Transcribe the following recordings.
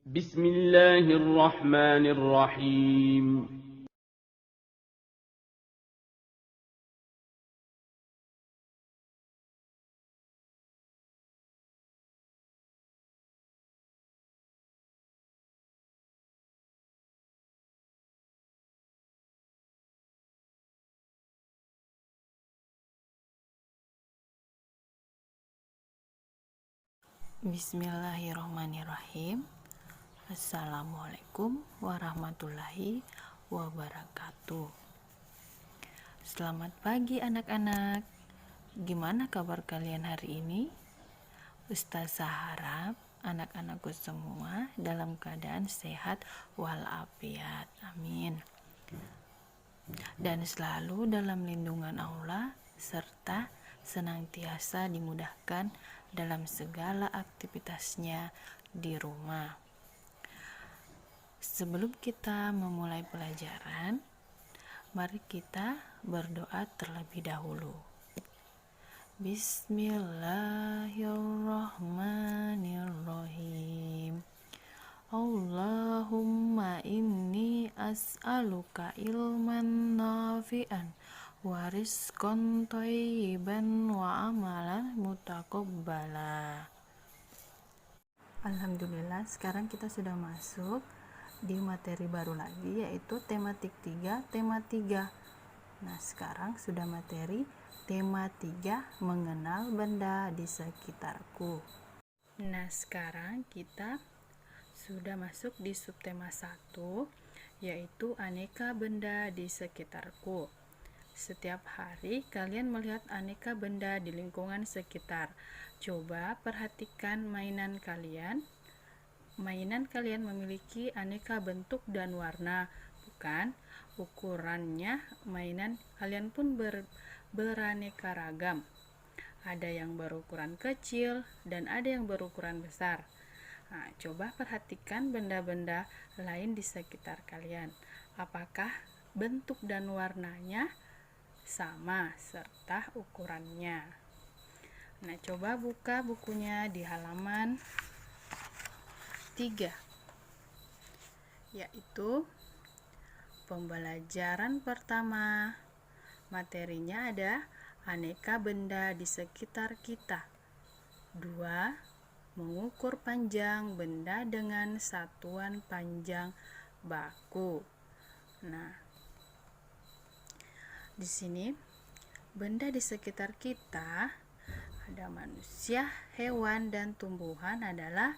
بسم الله الرحمن الرحيم. Bismillahirrahmanirrahim. Assalamualaikum warahmatullahi wabarakatuh. Selamat pagi anak-anak. Gimana kabar kalian hari ini? Ustazah harap anak-anakku semua dalam keadaan sehat walafiat. Amin. Dan selalu dalam lindungan Allah serta senantiasa dimudahkan dalam segala aktivitasnya di rumah. Sebelum kita memulai pelajaran, mari kita berdoa terlebih dahulu. Bismillahirrahmanirrahim. Allahumma inni as'aluka ilman nafi'an wa rizqan thayyiban wa amalan mutaqabbala. Alhamdulillah, sekarang kita sudah masuk di materi baru lagi, yaitu tematik 3, tema 3. Nah, sekarang sudah materi tema 3, mengenal benda di sekitarku. Nah, sekarang kita sudah masuk di subtema 1, yaitu aneka benda di sekitarku. Setiap hari kalian melihat aneka benda di lingkungan sekitar. Coba perhatikan mainan kalian. Mainan kalian memiliki aneka bentuk dan warna, bukan? Ukurannya mainan kalian pun beraneka ragam. Ada yang berukuran kecil dan ada yang berukuran besar. Nah, coba perhatikan benda-benda lain di sekitar kalian. Apakah bentuk dan warnanya sama serta ukurannya? Nah, coba buka bukunya di halaman 3, yaitu pembelajaran pertama. Materinya ada aneka benda di sekitar kita. 2. Mengukur panjang benda dengan satuan panjang baku. Nah, di sini benda di sekitar kita ada manusia, hewan, dan tumbuhan adalah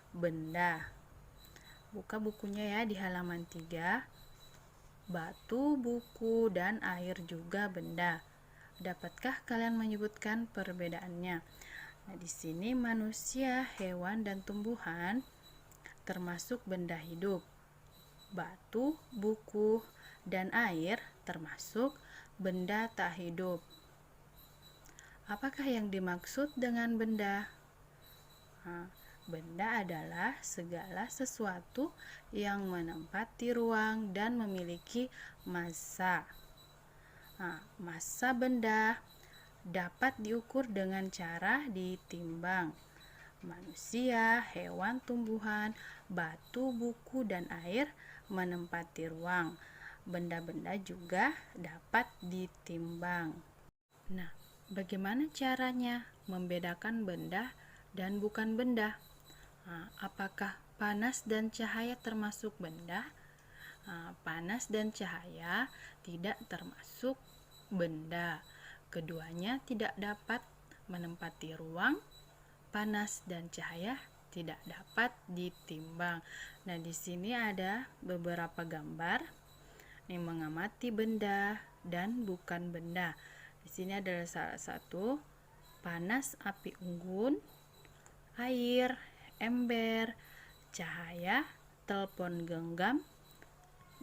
benda. Buka bukunya ya di halaman 3. Batu, buku, dan air juga benda. Dapatkah kalian menyebutkan perbedaannya? Nah, di sini manusia, hewan, dan tumbuhan termasuk benda hidup. Batu, buku, dan air termasuk benda tak hidup. Apakah yang dimaksud dengan benda? Nah, benda adalah segala sesuatu yang menempati ruang dan memiliki massa. Nah, massa benda dapat diukur dengan cara ditimbang. Manusia, hewan, tumbuhan, batu, buku, dan air menempati ruang. Benda-benda juga dapat ditimbang. Nah, bagaimana caranya membedakan benda dan bukan benda? Nah, apakah panas dan cahaya termasuk benda? Nah, panas dan cahaya tidak termasuk benda. Keduanya tidak dapat menempati ruang. Panas dan cahaya tidak dapat ditimbang. Nah, di sini ada beberapa gambar yang mengamati benda dan bukan benda. Di sini adalah salah satu panas api unggun, air, ember, cahaya, telepon genggam,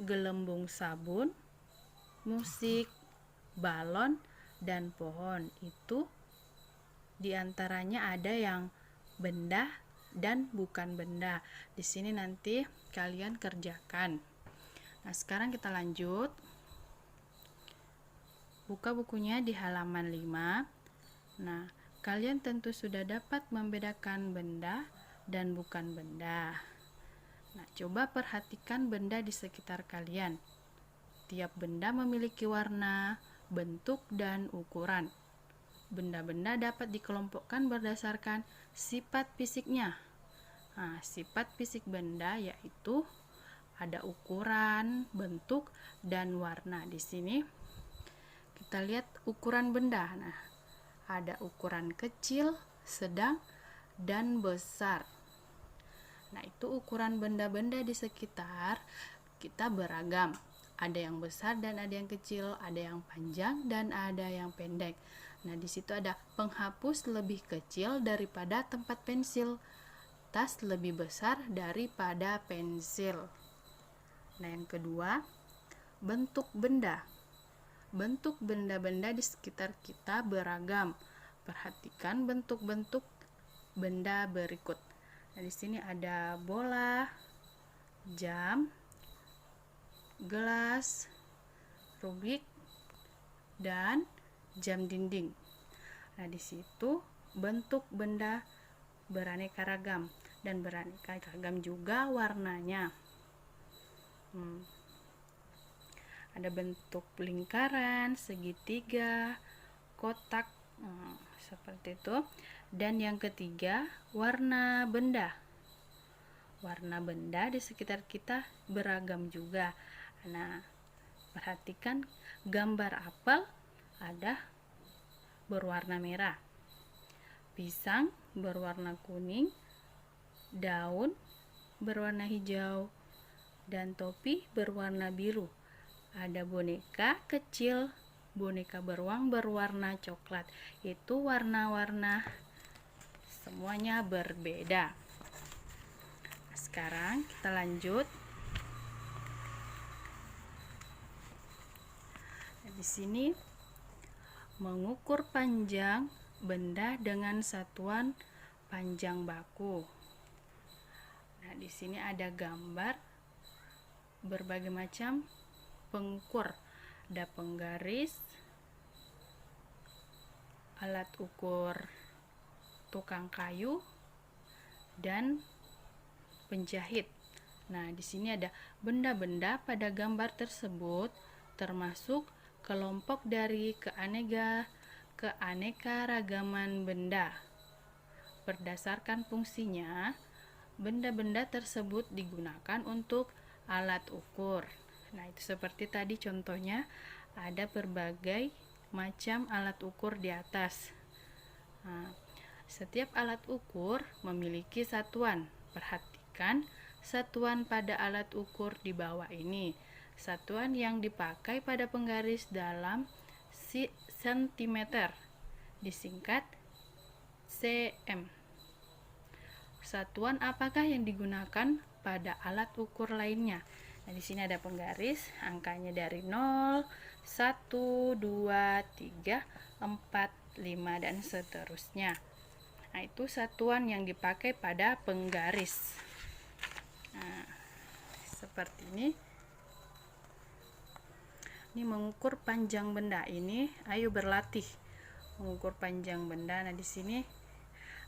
gelembung sabun, musik, balon, dan pohon. Itu diantaranya ada yang benda dan bukan benda. Di sini nanti kalian kerjakan. Nah, sekarang kita lanjut. Buka bukunya di halaman 5. Nah, kalian tentu sudah dapat membedakan benda dan bukan benda. Nah, coba perhatikan benda di sekitar kalian. Tiap benda memiliki warna, bentuk, dan ukuran. Benda-benda dapat dikelompokkan berdasarkan sifat fisiknya. Nah, sifat fisik benda yaitu ada ukuran, bentuk, dan warna. Di sini kita lihat ukuran benda. Nah, ada ukuran kecil, sedang, dan besar. Nah, itu ukuran benda-benda di sekitar kita beragam. Ada yang besar dan ada yang kecil, ada yang panjang dan ada yang pendek. Nah, di situ ada penghapus lebih kecil daripada tempat pensil. Tas lebih besar daripada pensil. Nah, yang kedua, bentuk benda. Bentuk benda-benda di sekitar kita beragam. Perhatikan bentuk-bentuk benda berikut. Nah, di sini ada bola, jam, gelas, rubik, dan jam dinding. Nah, di situ bentuk benda beraneka ragam dan beraneka ragam juga warnanya. Ada bentuk lingkaran, segitiga, kotak, seperti itu. Dan yang ketiga, warna benda. Warna benda di sekitar kita beragam juga. Nah, perhatikan gambar apel ada berwarna merah, pisang berwarna kuning, daun berwarna hijau, dan topi berwarna biru. Ada boneka kecil, boneka beruang berwarna coklat. Itu warna-warna semuanya berbeda. Sekarang kita lanjut. Di sini mengukur panjang benda dengan satuan panjang baku. Nah, di sini ada gambar berbagai macam pengukur. Ada penggaris, alat ukur tukang kayu, dan penjahit. Nah, di sini ada benda-benda pada gambar tersebut termasuk kelompok dari keanekaragaman benda. Berdasarkan fungsinya, benda-benda tersebut digunakan untuk alat ukur. Nah, itu seperti tadi contohnya ada berbagai macam alat ukur di atas. Nah, setiap alat ukur memiliki satuan. Perhatikan satuan pada alat ukur di bawah ini. Satuan yang dipakai pada penggaris dalam sentimeter disingkat cm. Satuan apakah yang digunakan pada alat ukur lainnya? Nah, di sini ada penggaris, angkanya dari 0, 1, 2, 3, 4, 5, dan seterusnya. Nah, itu satuan yang dipakai pada penggaris. Nah, seperti ini. Ini mengukur panjang benda. Ini, ayo berlatih mengukur panjang benda. Nah, di sini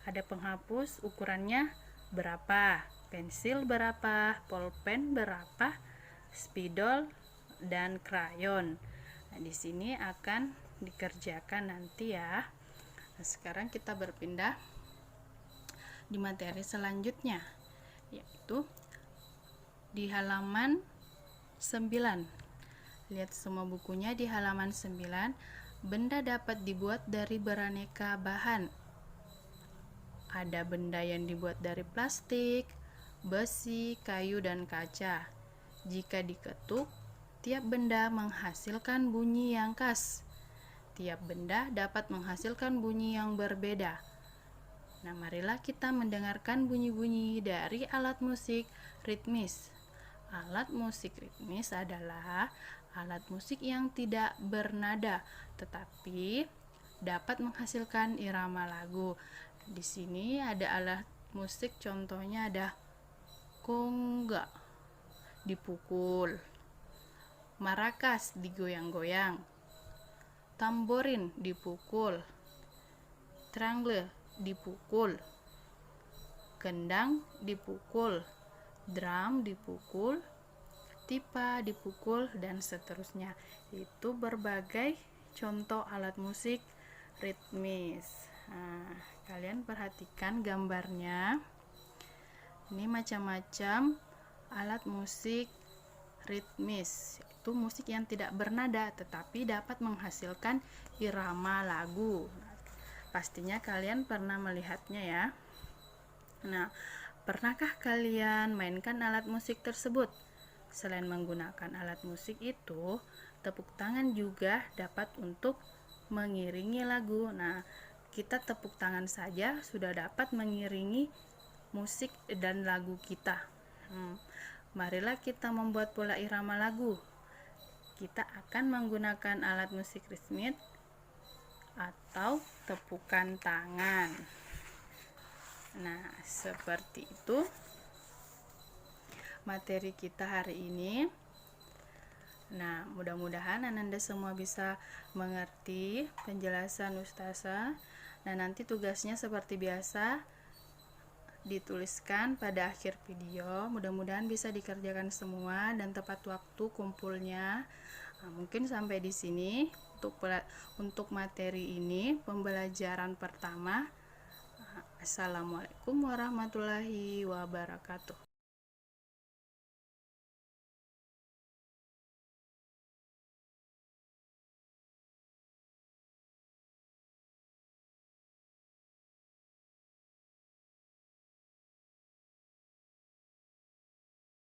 ada penghapus, ukurannya berapa, pensil berapa, pulpen berapa, spidol, dan krayon. Nah, di sini akan dikerjakan nanti ya. Nah, sekarang kita berpindah di materi selanjutnya, yaitu di halaman 9. Lihat semua bukunya di halaman 9. Benda dapat dibuat dari beraneka bahan. Ada benda yang dibuat dari plastik, besi, kayu, dan kaca. Jika diketuk, tiap benda menghasilkan bunyi yang khas. Tiap benda dapat menghasilkan bunyi yang berbeda. Nah, marilah kita mendengarkan bunyi-bunyi dari alat musik ritmis. Alat musik ritmis adalah alat musik yang tidak bernada, tetapi dapat menghasilkan irama lagu. Di sini ada alat musik, contohnya ada konga dipukul, marakas digoyang-goyang, tamborin dipukul, triangle dipukul, kendang dipukul, drum dipukul, tipa dipukul, dan seterusnya. Itu berbagai contoh alat musik ritmis. Nah, kalian perhatikan gambarnya. Ini macam-macam alat musik ritmis. Itu musik yang tidak bernada tetapi dapat menghasilkan irama lagu. Pastinya kalian pernah melihatnya ya. Nah, pernahkah kalian mainkan alat musik tersebut? Selain menggunakan alat musik itu, tepuk tangan juga dapat untuk mengiringi lagu. Nah, kita tepuk tangan saja sudah dapat mengiringi musik dan lagu kita. Marilah kita membuat pola irama lagu. Kita akan menggunakan alat musik ritmis atau tepukan tangan. Nah, seperti itu materi kita hari ini. Nah, mudah-mudahan Ananda semua bisa mengerti penjelasan Ustazah. Nah, nanti tugasnya seperti biasa dituliskan pada akhir video. Mudah-mudahan bisa dikerjakan semua dan tepat waktu kumpulnya. Nah, mungkin sampai di sini untuk materi ini, pembelajaran pertama. Assalamualaikum warahmatullahi wabarakatuh.